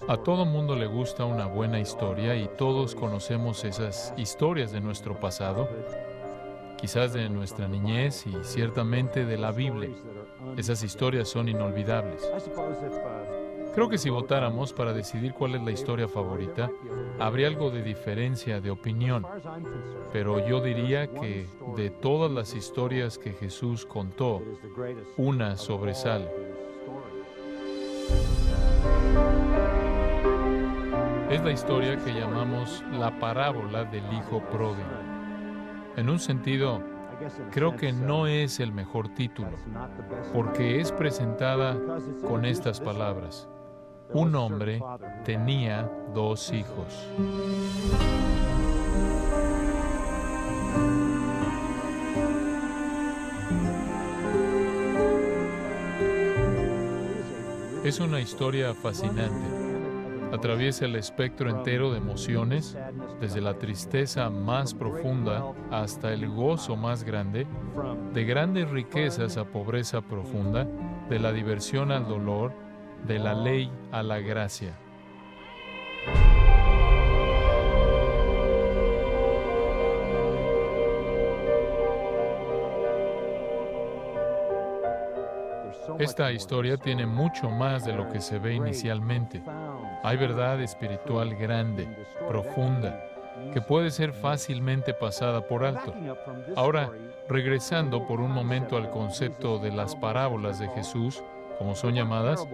A todo mundo le gusta una buena historia y todos conocemos esas historias de nuestro pasado, quizás de nuestra niñez y ciertamente de la Biblia. Esas historias son inolvidables. Creo que si votáramos para decidir cuál es la historia favorita, habría algo de diferencia de opinión, pero yo diría que de todas las historias que Jesús contó, una sobresale. Es la historia que llamamos la parábola del hijo pródigo. En un sentido, creo que no es el mejor título, porque es presentada con estas palabras. Un hombre tenía 2 hijos. Es una historia fascinante. Atraviesa el espectro entero de emociones, desde la tristeza más profunda hasta el gozo más grande, de grandes riquezas a pobreza profunda, de la diversión al dolor, de la ley a la gracia. Esta historia tiene mucho más de lo que se ve inicialmente. Hay verdad espiritual grande, profunda, que puede ser fácilmente pasada por alto. Ahora, regresando por un momento al concepto de las parábolas de Jesús, como son llamadas,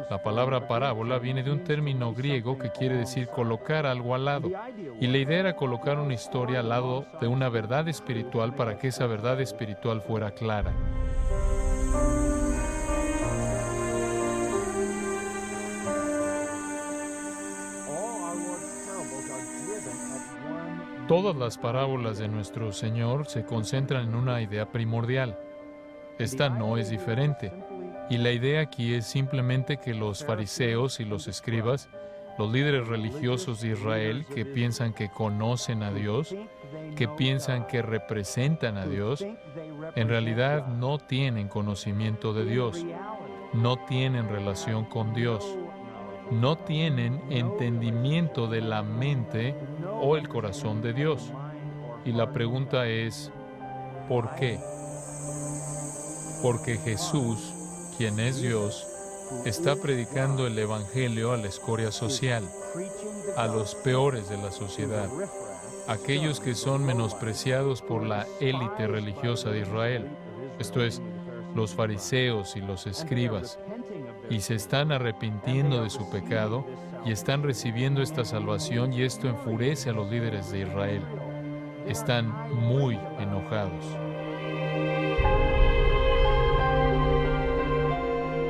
la palabra parábola viene de un término griego que quiere decir colocar algo al lado. Y la idea era colocar una historia al lado de una verdad espiritual para que esa verdad espiritual fuera clara. Todas las parábolas de nuestro Señor se concentran en una idea primordial. Esta no es diferente. Y la idea aquí es simplemente que los fariseos y los escribas, los líderes religiosos de Israel que piensan que conocen a Dios, que piensan que representan a Dios, en realidad no tienen conocimiento de Dios, no tienen relación con Dios, no tienen entendimiento de la mente o el corazón de Dios. Y la pregunta es, ¿por qué? Porque Jesús, quien es Dios, está predicando el Evangelio a la escoria social, a los peores de la sociedad, aquellos que son menospreciados por la élite religiosa de Israel, esto es, los fariseos y los escribas, y se están arrepintiendo de su pecado y están recibiendo esta salvación, y esto enfurece a los líderes de Israel. Están muy enojados.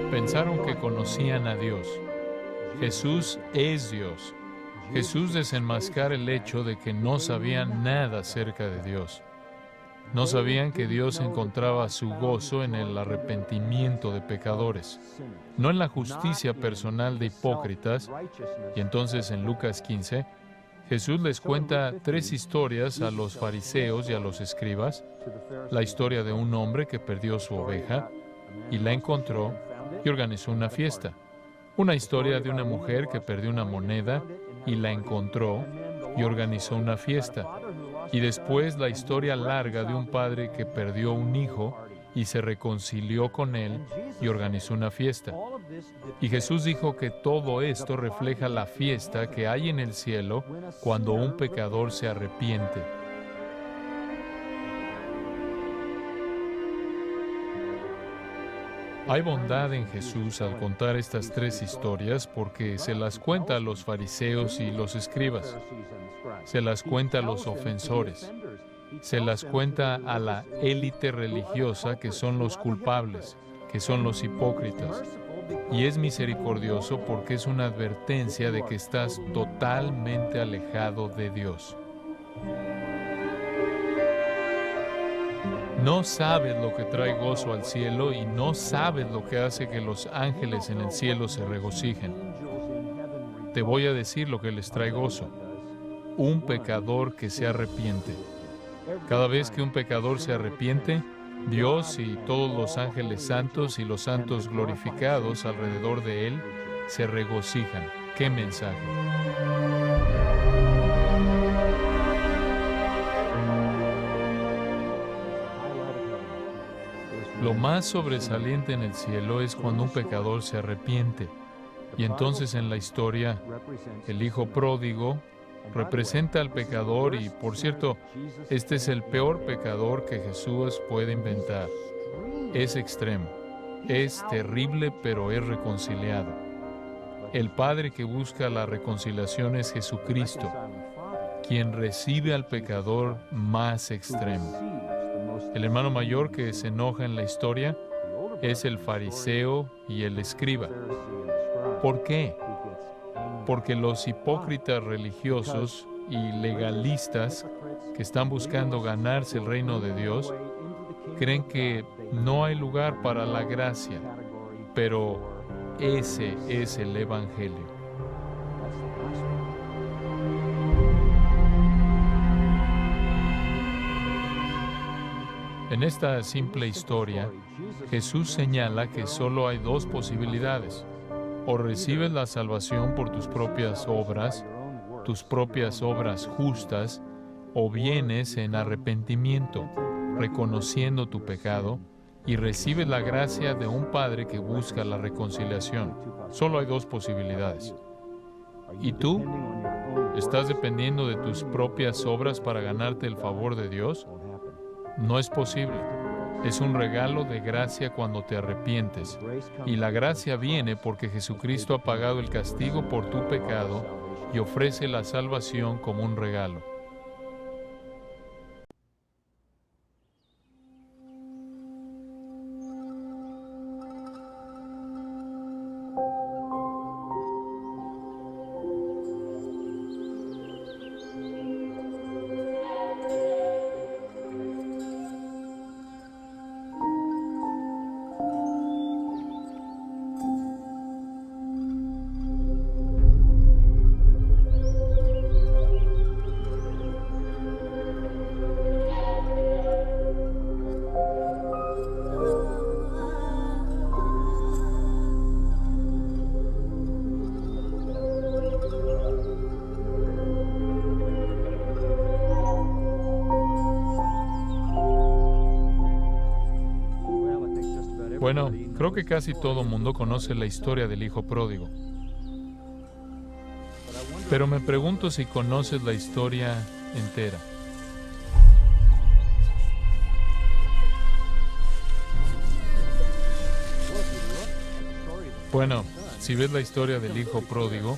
Pensaron que conocían a Dios. Jesús es Dios. Jesús desenmascara el hecho de que no sabían nada acerca de Dios. No sabían que Dios encontraba su gozo en el arrepentimiento de pecadores, no en la justicia personal de hipócritas. Y entonces en Lucas 15, Jesús les cuenta 3 historias a los fariseos y a los escribas. La historia de un hombre que perdió su oveja y la encontró y organizó una fiesta. Una historia de una mujer que perdió una moneda y la encontró y organizó una fiesta. Y después la historia larga de un padre que perdió un hijo y se reconcilió con él y organizó una fiesta. Y Jesús dijo que todo esto refleja la fiesta que hay en el cielo cuando un pecador se arrepiente. Hay bondad en Jesús al contar estas 3 historias porque se las cuenta a los fariseos y los escribas. Se las cuenta a los ofensores. Se las cuenta a la élite religiosa, que son los culpables, que son los hipócritas. Y es misericordioso porque es una advertencia de que estás totalmente alejado de Dios. No sabes lo que trae gozo al cielo y no sabes lo que hace que los ángeles en el cielo se regocijen. Te voy a decir lo que les trae gozo. Un pecador que se arrepiente. Cada vez que un pecador se arrepiente, Dios y todos los ángeles santos y los santos glorificados alrededor de él se regocijan. ¡Qué mensaje! Lo más sobresaliente en el cielo es cuando un pecador se arrepiente. Y entonces en la historia, el hijo pródigo representa al pecador y, por cierto, este es el peor pecador que Jesús puede inventar. Es extremo, es terrible, pero es reconciliado. El Padre que busca la reconciliación es Jesucristo, quien recibe al pecador más extremo. El hermano mayor que se enoja en la historia es el fariseo y el escriba. ¿Por qué? Porque los hipócritas religiosos y legalistas que están buscando ganarse el reino de Dios creen que no hay lugar para la gracia, pero ese es el Evangelio. En esta simple historia, Jesús señala que solo hay dos posibilidades. O recibes la salvación por tus propias obras justas, o vienes en arrepentimiento, reconociendo tu pecado, y recibes la gracia de un Padre que busca la reconciliación. Solo hay dos posibilidades. ¿Y tú? ¿Estás dependiendo de tus propias obras para ganarte el favor de Dios? No es posible. Es un regalo de gracia cuando te arrepientes. Y la gracia viene porque Jesucristo ha pagado el castigo por tu pecado y ofrece la salvación como un regalo. Bueno, creo que casi todo mundo conoce la historia del hijo pródigo. Pero me pregunto si conoces la historia entera. Bueno, si ves la historia del hijo pródigo,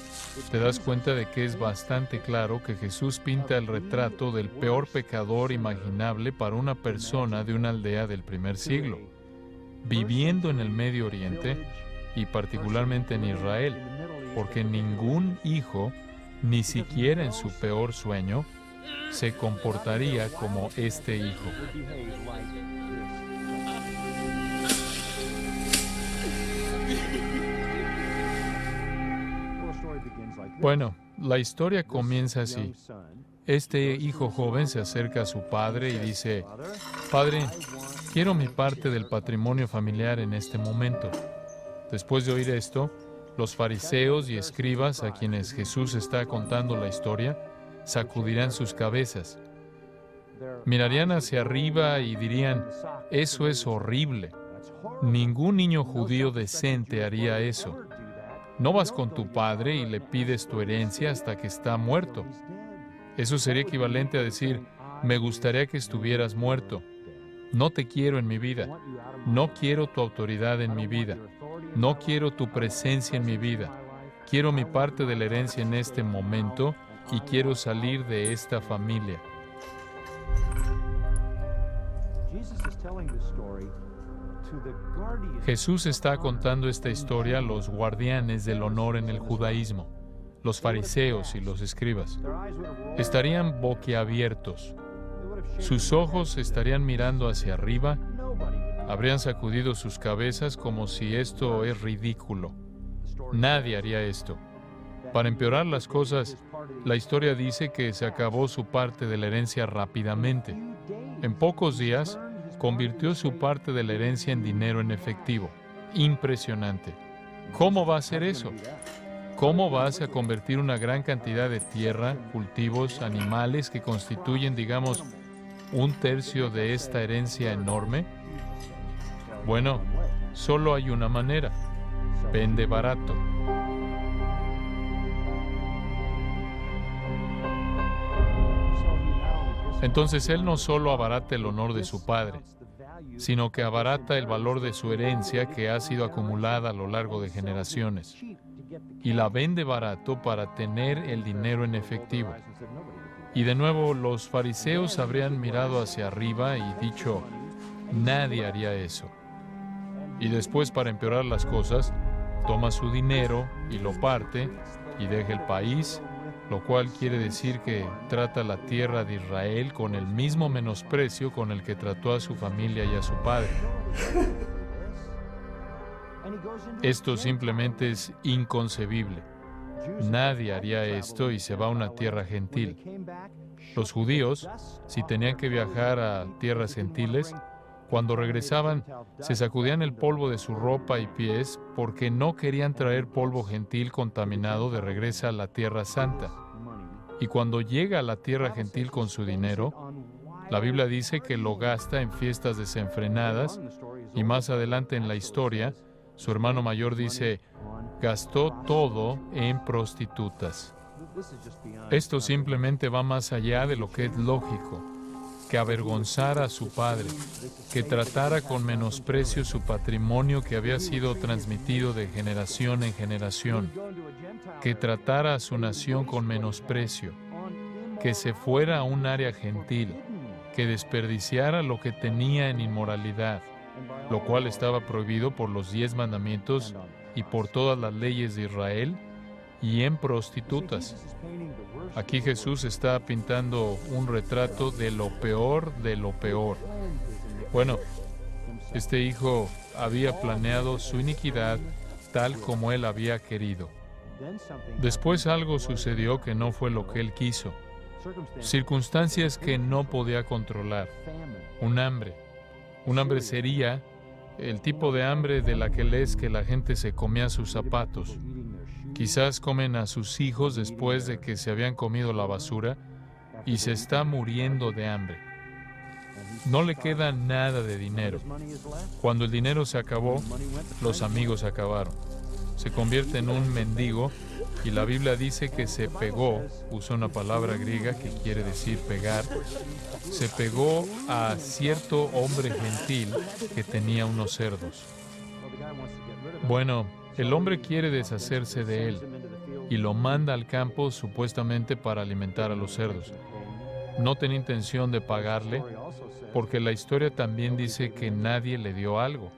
te das cuenta de que es bastante claro que Jesús pinta el retrato del peor pecador imaginable para una persona de una aldea del primer siglo, viviendo en el Medio Oriente y particularmente en Israel, porque ningún hijo, ni siquiera en su peor sueño, se comportaría como este hijo. Bueno, la historia comienza así. Este hijo joven se acerca a su padre y dice: «Padre, quiero mi parte del patrimonio familiar en este momento». Después de oír esto, los fariseos y escribas a quienes Jesús está contando la historia sacudirán sus cabezas. Mirarían hacia arriba y dirían: «Eso es horrible. Ningún niño judío decente haría eso. No vas con tu padre y le pides tu herencia hasta que está muerto». Eso sería equivalente a decir: «Me gustaría que estuvieras muerto. No te quiero en mi vida. No quiero tu autoridad en mi vida. No quiero tu presencia en mi vida. Quiero mi parte de la herencia en este momento y quiero salir de esta familia». Jesús está contando esta historia a los guardianes del honor en el judaísmo, los fariseos y los escribas. Estarían boquiabiertos. Sus ojos estarían mirando hacia arriba, habrían sacudido sus cabezas como si esto es ridículo. Nadie haría esto. Para empeorar las cosas, la historia dice que se acabó su parte de la herencia rápidamente. En pocos días, convirtió su parte de la herencia en dinero en efectivo. Impresionante. ¿Cómo va a hacer eso? ¿Cómo vas a convertir una gran cantidad de tierra, cultivos, animales que constituyen, digamos, un tercio de esta herencia enorme? Bueno, solo hay una manera. Vende barato. Entonces él no solo abarata el honor de su padre, sino que abarata el valor de su herencia que ha sido acumulada a lo largo de generaciones, y la vende barato para tener el dinero en efectivo. Y de nuevo los fariseos habrían mirado hacia arriba y dicho, nadie haría eso. Y después, para empeorar las cosas, toma su dinero y lo parte y deja el país, lo cual quiere decir que trata la tierra de Israel con el mismo menosprecio con el que trató a su familia y a su padre. Esto simplemente es inconcebible. Nadie haría esto y se va a una tierra gentil. Los judíos, si tenían que viajar a tierras gentiles, cuando regresaban, se sacudían el polvo de su ropa y pies porque no querían traer polvo gentil contaminado de regreso a la tierra santa. Y cuando llega a la tierra gentil con su dinero, la Biblia dice que lo gasta en fiestas desenfrenadas, y más adelante en la historia, su hermano mayor dice, gastó todo en prostitutas. Esto simplemente va más allá de lo que es lógico. Que avergonzara a su padre, que tratara con menosprecio su patrimonio que había sido transmitido de generación en generación, que tratara a su nación con menosprecio, que se fuera a un área gentil, que desperdiciara lo que tenía en inmoralidad, lo cual estaba prohibido por los 10 mandamientos y por todas las leyes de Israel, y en prostitutas. Aquí Jesús está pintando un retrato de lo peor de lo peor. Bueno, este hijo había planeado su iniquidad tal como él había querido. Después algo sucedió que no fue lo que él quiso. Circunstancias que no podía controlar. Un hambre. Un hambre sería el tipo de hambre de la que lees que la gente se comía sus zapatos. Quizás comen a sus hijos después de que se habían comido la basura y se está muriendo de hambre. No le queda nada de dinero. Cuando el dinero se acabó, los amigos acabaron. Se convierte en un mendigo y la Biblia dice que se pegó, usa una palabra griega que quiere decir pegar, se pegó a cierto hombre gentil que tenía unos cerdos. Bueno, el hombre quiere deshacerse de él y lo manda al campo supuestamente para alimentar a los cerdos. No tenía intención de pagarle porque la historia también dice que nadie le dio algo.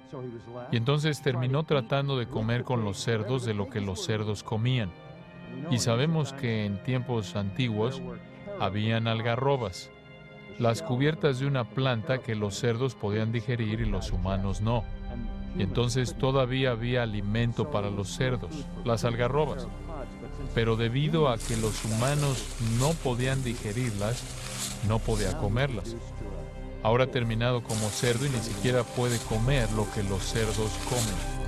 Y entonces terminó tratando de comer con los cerdos de lo que los cerdos comían. Y sabemos que en tiempos antiguos habían algarrobas, las cubiertas de una planta que los cerdos podían digerir y los humanos no. Y entonces todavía había alimento para los cerdos, las algarrobas. Pero debido a que los humanos no podían digerirlas, no podía comerlas. Ahora ha terminado como cerdo y ni siquiera puede comer lo que los cerdos comen.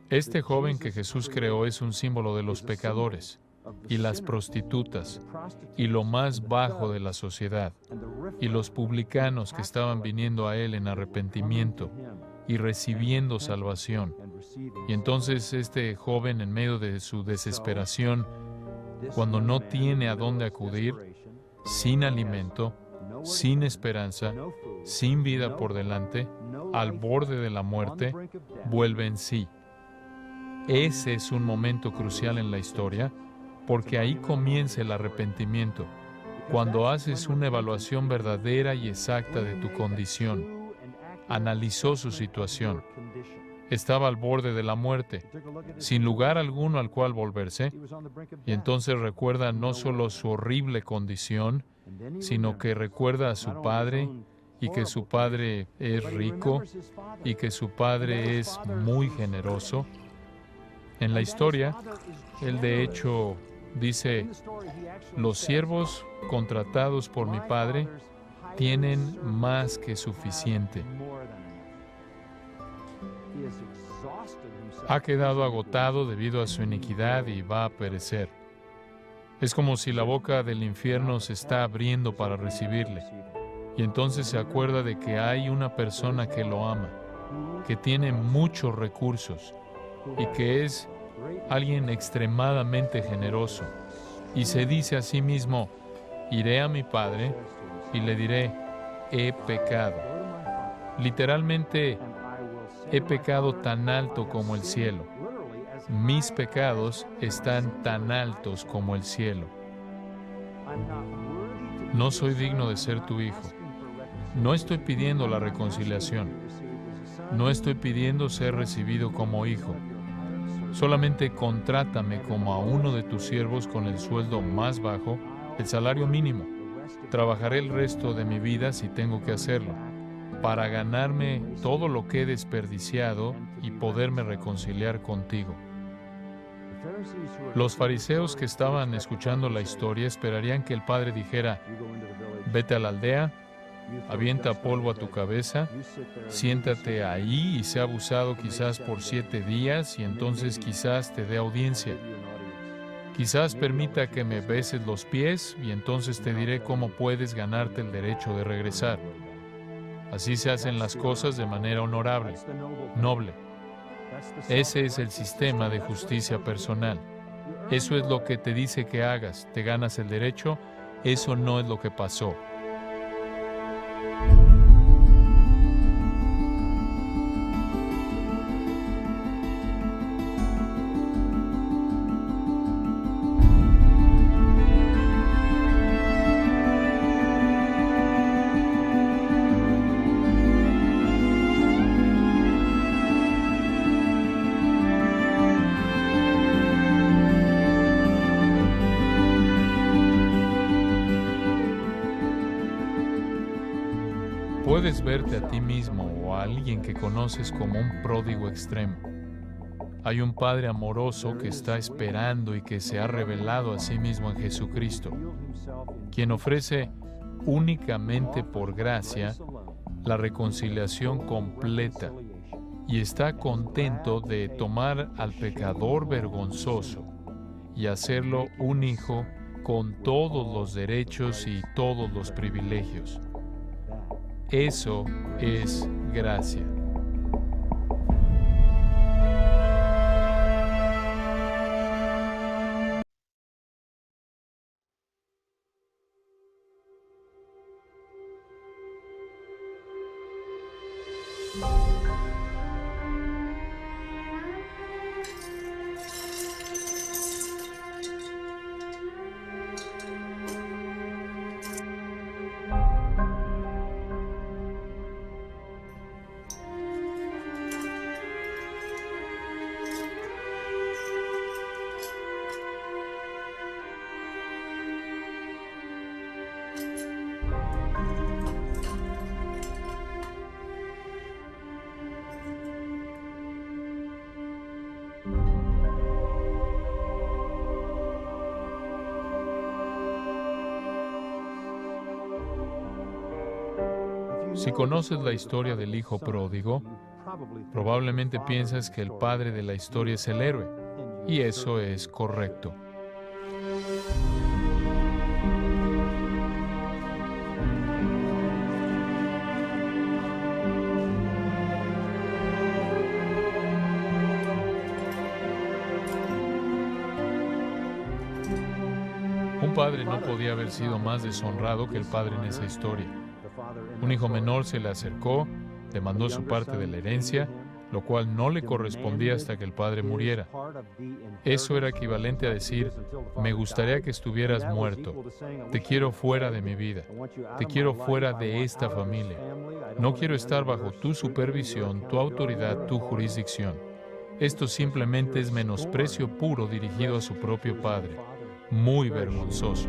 Este joven que Jesús creó es un símbolo de los pecadores y las prostitutas y lo más bajo de la sociedad y los publicanos que estaban viniendo a él en arrepentimiento y recibiendo salvación. Y entonces este joven, en medio de su desesperación, cuando no tiene a dónde acudir, sin alimento, sin esperanza, sin vida por delante, al borde de la muerte, vuelve en sí. Ese es un momento crucial en la historia, porque ahí comienza el arrepentimiento, cuando haces una evaluación verdadera y exacta de tu condición. Analizó su situación. Estaba al borde de la muerte, sin lugar alguno al cual volverse, y entonces recuerda no solo su horrible condición, sino que recuerda a su padre y que su padre es rico y que su padre es muy generoso. En la historia, él de hecho dice, los siervos contratados por mi padre tienen más que suficiente. Ha quedado agotado debido a su iniquidad y va a perecer. Es como si la boca del infierno se está abriendo para recibirle. Y entonces se acuerda de que hay una persona que lo ama, que tiene muchos recursos y que es alguien extremadamente generoso. Y se dice a sí mismo, iré a mi padre y le diré, he pecado. Literalmente, he pecado tan alto como el cielo. Mis pecados están tan altos como el cielo. No soy digno de ser tu hijo. No estoy pidiendo la reconciliación. No estoy pidiendo ser recibido como hijo. Solamente contrátame como a uno de tus siervos con el sueldo más bajo, el salario mínimo. Trabajaré el resto de mi vida si tengo que hacerlo, para ganarme todo lo que he desperdiciado y poderme reconciliar contigo. Los fariseos que estaban escuchando la historia esperarían que el padre dijera, vete a la aldea, avienta polvo a tu cabeza, siéntate ahí y sea abusado quizás por 7 días y entonces quizás te dé audiencia. Quizás permita que me beses los pies y entonces te diré cómo puedes ganarte el derecho de regresar. Así se hacen las cosas de manera honorable, noble. Ese es el sistema de justicia personal. Eso es lo que te dice que hagas, te ganas el derecho. Eso no es lo que pasó. Puedes verte a ti mismo o a alguien que conoces como un pródigo extremo. Hay un Padre amoroso que está esperando y que se ha revelado a sí mismo en Jesucristo, quien ofrece únicamente por gracia la reconciliación completa y está contento de tomar al pecador vergonzoso y hacerlo un hijo con todos los derechos y todos los privilegios. Eso es gracia. Si conoces la historia del hijo pródigo, probablemente piensas que el padre de la historia es el héroe, y eso es correcto. Un padre no podía haber sido más deshonrado que el padre en esa historia. Un hijo menor se le acercó, demandó su parte de la herencia, lo cual no le correspondía hasta que el padre muriera. Eso era equivalente a decir, me gustaría que estuvieras muerto, te quiero fuera de mi vida, te quiero fuera de esta familia. No quiero estar bajo tu supervisión, tu autoridad, tu jurisdicción. Esto simplemente es menosprecio puro dirigido a su propio padre. Muy vergonzoso.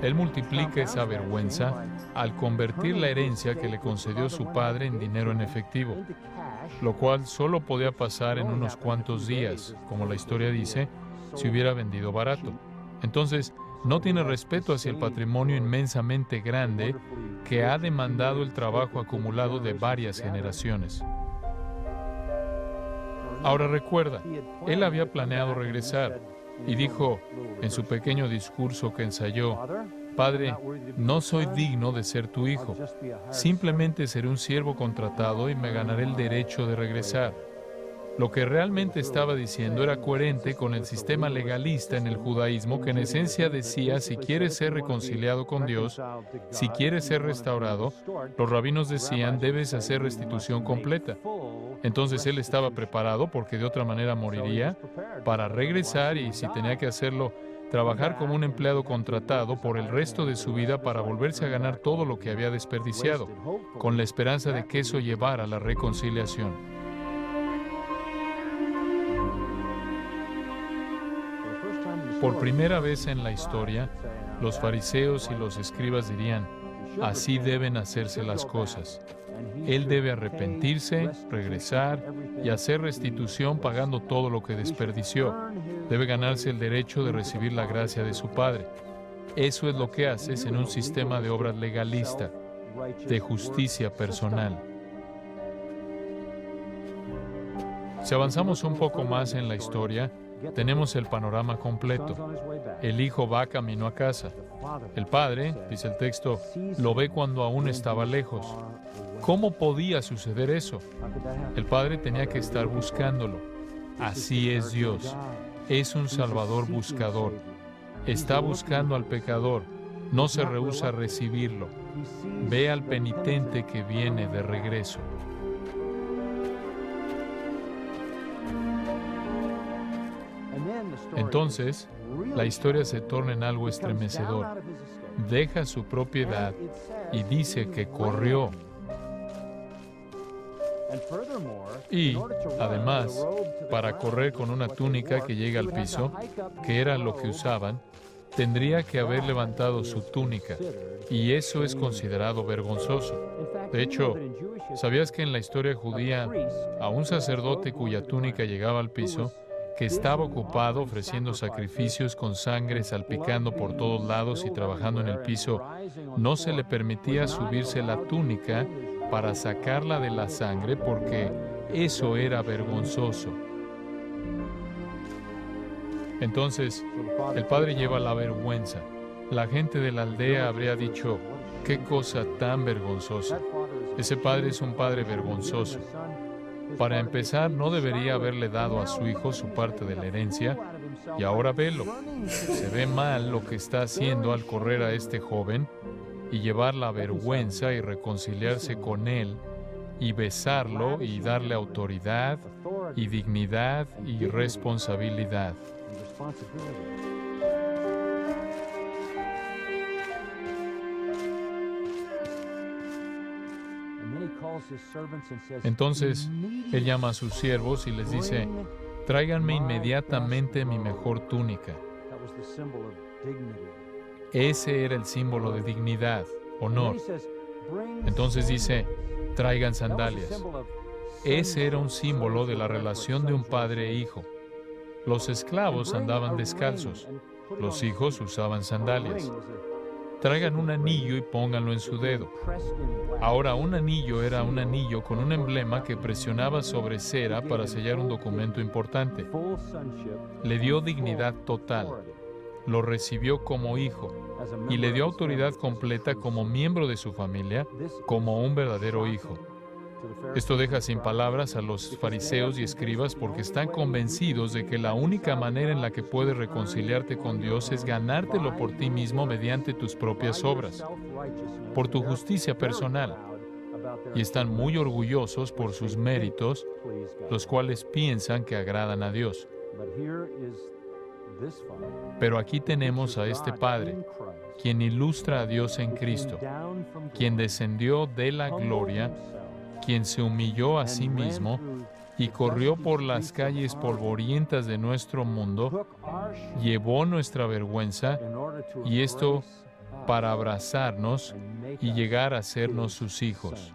Él multiplica esa vergüenza al convertir la herencia que le concedió su padre en dinero en efectivo, lo cual solo podía pasar en unos cuantos días, como la historia dice, si hubiera vendido barato. Entonces, no tiene respeto hacia el patrimonio inmensamente grande que ha demandado el trabajo acumulado de varias generaciones. Ahora recuerda, él había planeado regresar y dijo en su pequeño discurso que ensayó: Padre, no soy digno de ser tu hijo, simplemente seré un siervo contratado y me ganaré el derecho de regresar. Lo que realmente estaba diciendo era coherente con el sistema legalista en el judaísmo, que en esencia decía: si quieres ser reconciliado con Dios, si quieres ser restaurado, los rabinos decían, debes hacer restitución completa. Entonces él estaba preparado, porque de otra manera moriría, para regresar y, si tenía que hacerlo, trabajar como un empleado contratado por el resto de su vida para volverse a ganar todo lo que había desperdiciado, con la esperanza de que eso llevara a la reconciliación. Por primera vez en la historia, los fariseos y los escribas dirían: así deben hacerse las cosas. Él debe arrepentirse, regresar y hacer restitución pagando todo lo que desperdició. Debe ganarse el derecho de recibir la gracia de su Padre. Eso es lo que haces en un sistema de obras legalista, de justicia personal. Si avanzamos un poco más en la historia, tenemos el panorama completo. El hijo va camino a casa. El padre, dice el texto, lo ve cuando aún estaba lejos. ¿Cómo podía suceder eso? El padre tenía que estar buscándolo. Así es Dios. Es un Salvador buscador. Está buscando al pecador. No se rehúsa a recibirlo. Ve al penitente que viene de regreso. Entonces, la historia se torna en algo estremecedor. Deja su propiedad y dice que corrió. Y, además, para correr con una túnica que llega al piso, que era lo que usaban, tendría que haber levantado su túnica, y eso es considerado vergonzoso. De hecho, ¿sabías que en la historia judía, a un sacerdote cuya túnica llegaba al piso, que estaba ocupado ofreciendo sacrificios con sangre salpicando por todos lados y trabajando en el piso, no se le permitía subirse la túnica para sacarla de la sangre, porque eso era vergonzoso? Entonces, el padre lleva la vergüenza. La gente de la aldea habría dicho: ¡qué cosa tan vergonzosa! Ese padre es un padre vergonzoso. Para empezar, no debería haberle dado a su hijo su parte de la herencia, y ahora velo. Se ve mal lo que está haciendo al correr a este joven y llevar la vergüenza y reconciliarse con él y besarlo y darle autoridad y dignidad y responsabilidad. Entonces, él llama a sus siervos y les dice: tráiganme inmediatamente mi mejor túnica. Ese era el símbolo de dignidad, honor. Entonces dice: traigan sandalias. Ese era un símbolo de la relación de un padre e hijo. Los esclavos andaban descalzos, los hijos usaban sandalias. Traigan un anillo y pónganlo en su dedo. Ahora, un anillo era un anillo con un emblema que presionaba sobre cera para sellar un documento importante. Le dio dignidad total, lo recibió como hijo y le dio autoridad completa como miembro de su familia, como un verdadero hijo. Esto deja sin palabras a los fariseos y escribas, porque están convencidos de que la única manera en la que puedes reconciliarte con Dios es ganártelo por ti mismo mediante tus propias obras, por tu justicia personal. Y están muy orgullosos por sus méritos, los cuales piensan que agradan a Dios. Pero aquí tenemos a este Padre, quien ilustra a Dios en Cristo, quien descendió de la gloria, quien se humilló a sí mismo y corrió por las calles polvorientas de nuestro mundo, llevó nuestra vergüenza, y esto para abrazarnos y llegar a sernos sus hijos.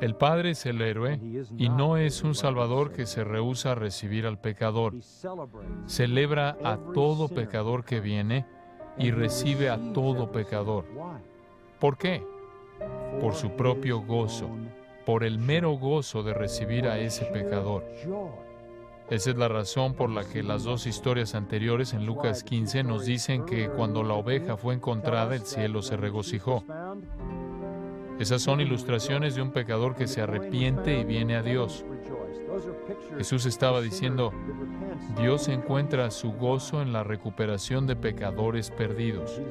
El Padre es el héroe y no es un Salvador que se rehúsa a recibir al pecador. Celebra a todo pecador que viene y recibe a todo pecador. ¿Por qué? Por su propio gozo, por el mero gozo de recibir a ese pecador. Esa es la razón por la que las dos historias anteriores en Lucas 15 nos dicen que cuando la oveja fue encontrada, el cielo se regocijó. Esas son ilustraciones de un pecador que se arrepiente y viene a Dios. Jesús estaba diciendo, Dios encuentra su gozo en la recuperación de pecadores perdidos.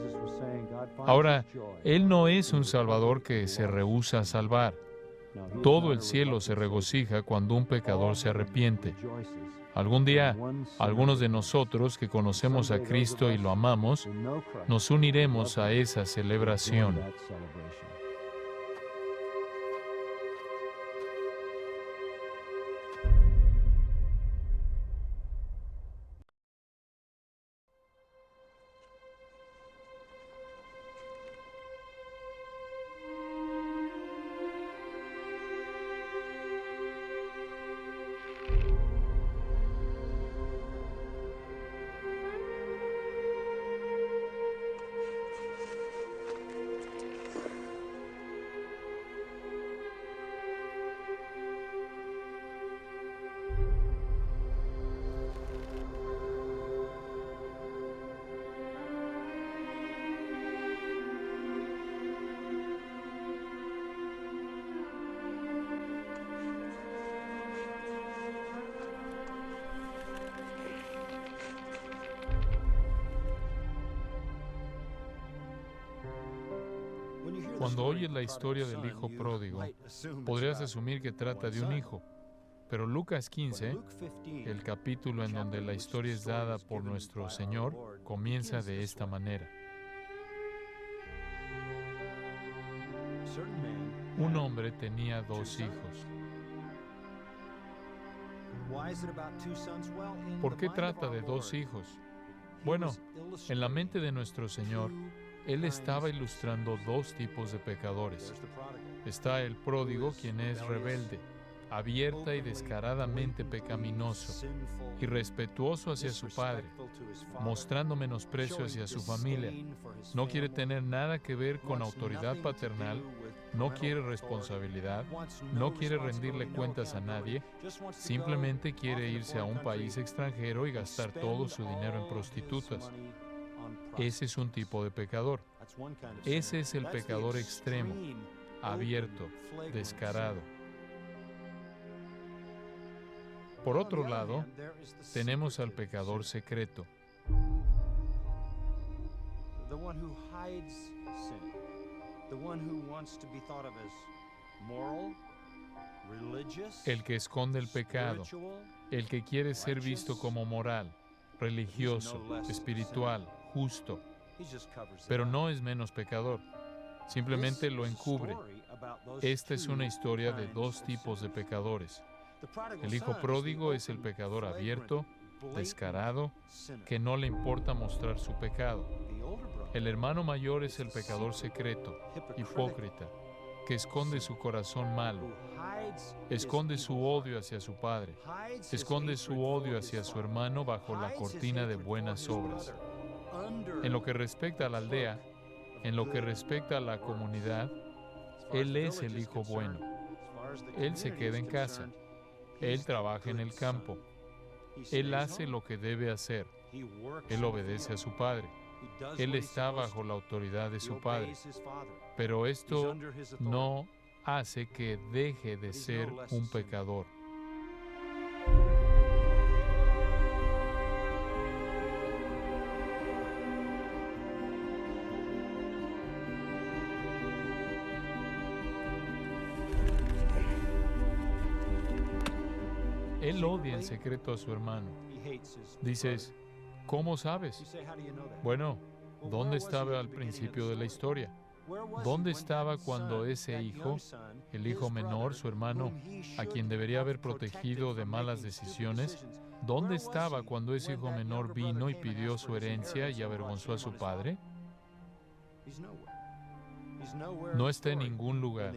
Ahora, Él no es un Salvador que se rehúsa a salvar. Todo el cielo se regocija cuando un pecador se arrepiente. Algún día, algunos de nosotros que conocemos a Cristo y lo amamos, nos uniremos a esa celebración. Cuando oyes la historia del hijo pródigo, podrías asumir que trata de un hijo. Pero Lucas 15, el capítulo en donde la historia es dada por nuestro Señor, comienza de esta manera. Un hombre tenía 2 hijos. ¿Por qué trata de 2 hijos? Bueno, en la mente de nuestro Señor, Él estaba ilustrando 2 tipos de pecadores. Está el pródigo, quien es rebelde, abierta y descaradamente pecaminoso, irrespetuoso hacia su padre, mostrando menosprecio hacia su familia. No quiere tener nada que ver con autoridad paternal, no quiere responsabilidad, no quiere rendirle cuentas a nadie, simplemente quiere irse a un país extranjero y gastar todo su dinero en prostitutas. Ese es un tipo de pecador. Ese es el pecador extremo, abierto, descarado. Por otro lado, tenemos al pecador secreto. El que esconde el pecado, el que quiere ser visto como moral, religioso, espiritual, justo, pero no es menos pecador, simplemente lo encubre. Esta es una historia de 2 tipos de pecadores. El hijo pródigo es el pecador abierto, descarado, que no le importa mostrar su pecado. El hermano mayor es el pecador secreto, hipócrita, que esconde su corazón malo, esconde su odio hacia su padre, esconde su odio hacia su hermano bajo la cortina de buenas obras. En lo que respecta a la aldea, en lo que respecta a la comunidad, Él es el Hijo bueno. Él se queda en casa. Él trabaja en el campo. Él hace lo que debe hacer. Él obedece a su Padre. Él está bajo la autoridad de su Padre. Pero esto no hace que deje de ser un pecador. Él odia en secreto a su hermano. Dices, ¿cómo sabes? Bueno, ¿dónde estaba al principio de la historia? ¿Dónde estaba cuando ese hijo, el hijo menor, su hermano, a quien debería haber protegido de malas decisiones, dónde estaba cuando ese hijo menor vino y pidió su herencia y avergonzó a su padre? No está en ningún lugar.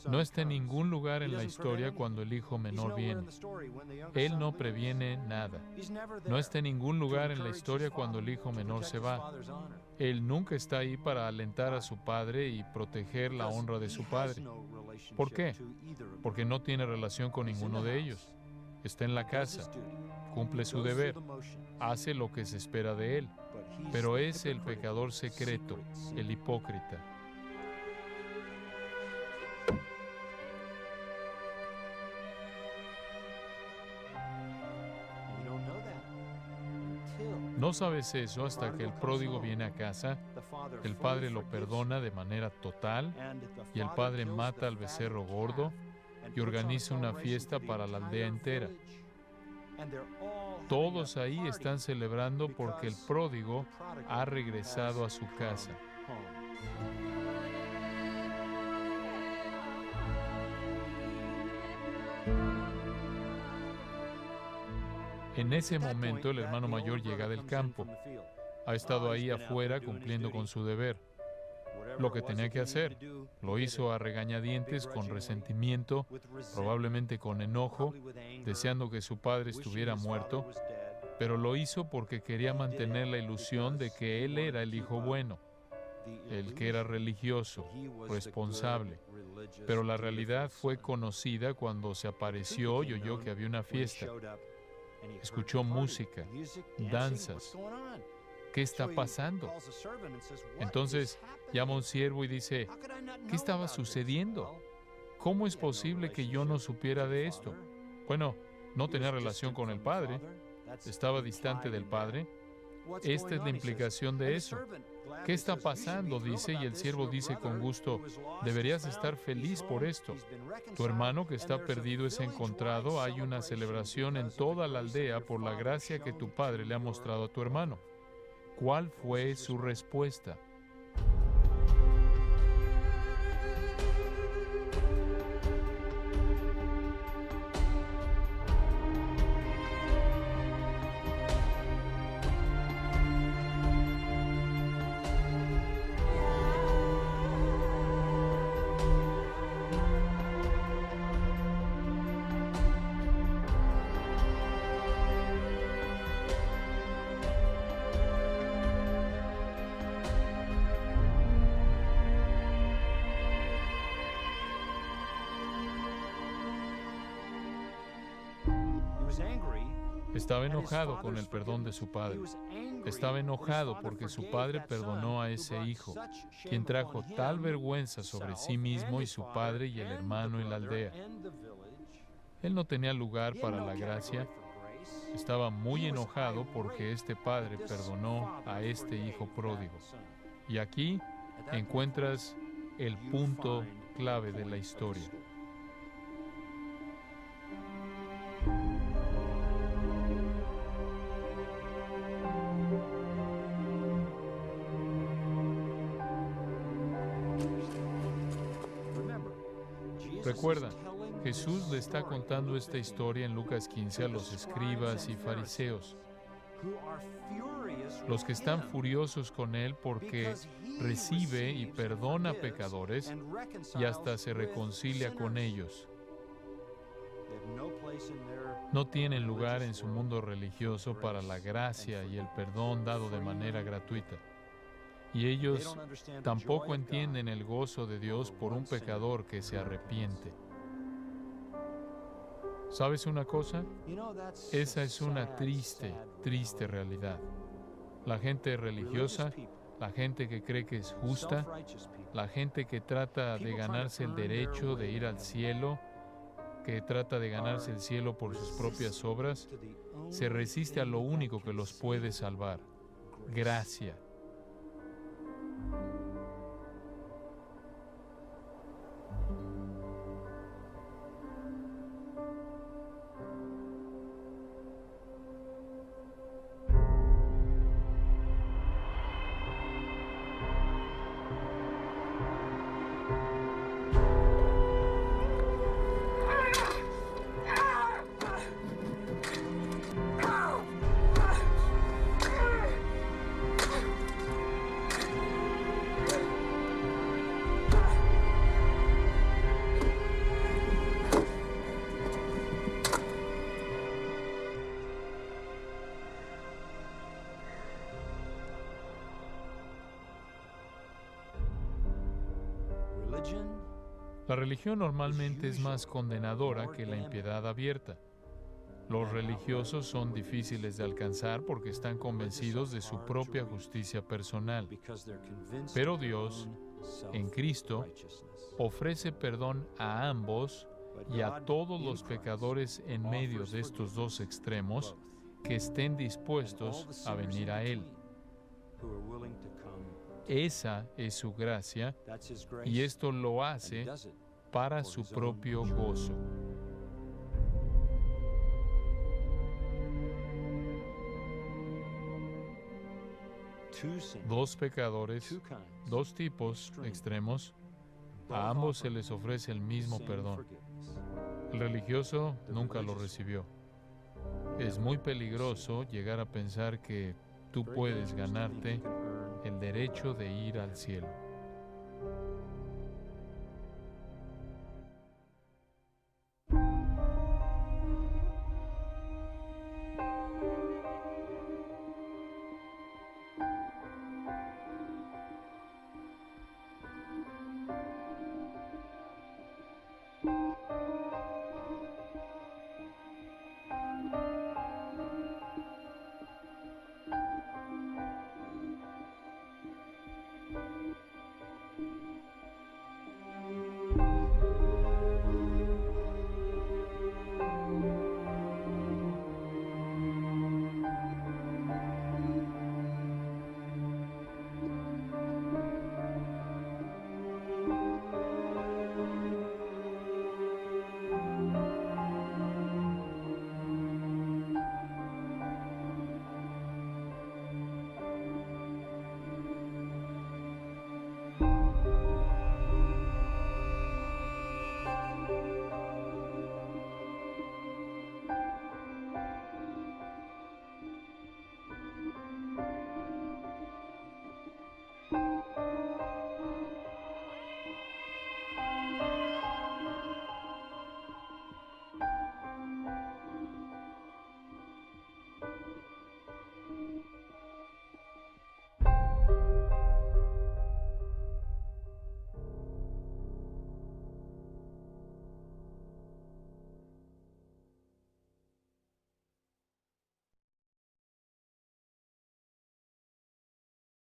No está en ningún lugar en la historia cuando el hijo menor viene. Él no previene nada. No está en ningún lugar en la historia cuando el hijo menor se va. Él nunca está ahí para alentar a su padre y proteger la honra de su padre. ¿Por qué? Porque no tiene relación con ninguno de ellos. Está en la casa, cumple su deber, hace lo que se espera de él, pero es el pecador secreto, el hipócrita. No sabes eso hasta que el pródigo viene a casa, el padre lo perdona de manera total y el padre mata al becerro gordo y organiza una fiesta para la aldea entera. Todos ahí están celebrando porque el pródigo ha regresado a su casa. En ese momento el hermano mayor llega del campo. Ha estado ahí afuera cumpliendo con su deber. Lo que tenía que hacer. Lo hizo a regañadientes, con resentimiento, probablemente con enojo, deseando que su padre estuviera muerto, pero lo hizo porque quería mantener la ilusión de que él era el hijo bueno, el que era religioso, responsable. Pero la realidad fue conocida cuando se apareció y oyó que había una fiesta. Escuchó música, danzas. ¿Qué está pasando? Entonces llama a un siervo y dice, ¿qué estaba sucediendo? ¿Cómo es posible que yo no supiera de esto? Bueno, no tenía relación con el padre, estaba distante del padre. Esta es la implicación de eso. ¿Qué está pasando? Dice, y el siervo dice con gusto, deberías estar feliz por esto. Tu hermano que está perdido es encontrado. Hay una celebración en toda la aldea por la gracia que tu padre le ha mostrado a tu hermano. ¿Cuál fue su respuesta? Estaba enojado con el perdón de su padre. Estaba enojado porque su padre perdonó a ese hijo, quien trajo tal vergüenza sobre sí mismo y su padre y el hermano en la aldea. Él no tenía lugar para la gracia. Estaba muy enojado porque este padre perdonó a este hijo pródigo. Y aquí encuentras el punto clave de la historia. Recuerda, Jesús le está contando esta historia en Lucas 15 a los escribas y fariseos, los que están furiosos con él porque recibe y perdona pecadores y hasta se reconcilia con ellos. No tienen lugar en su mundo religioso para la gracia y el perdón dado de manera gratuita. Y ellos tampoco entienden el gozo de Dios por un pecador que se arrepiente. ¿Sabes una cosa? Esa es una triste, triste realidad. La gente religiosa, la gente que cree que es justa, la gente que trata de ganarse el derecho de ir al cielo, que trata de ganarse el cielo por sus propias obras, se resiste a lo único que los puede salvar: gracia. La religión normalmente es más condenadora que la impiedad abierta. Los religiosos son difíciles de alcanzar porque están convencidos de su propia justicia personal. Pero Dios, en Cristo, ofrece perdón a ambos y a todos los pecadores en medio de estos dos extremos que estén dispuestos a venir a Él. Esa es su gracia, y esto lo hace para su propio gozo. Dos pecadores, dos tipos extremos, a ambos se les ofrece el mismo perdón. El religioso nunca lo recibió. Es muy peligroso llegar a pensar que tú puedes ganarte el derecho de ir al cielo.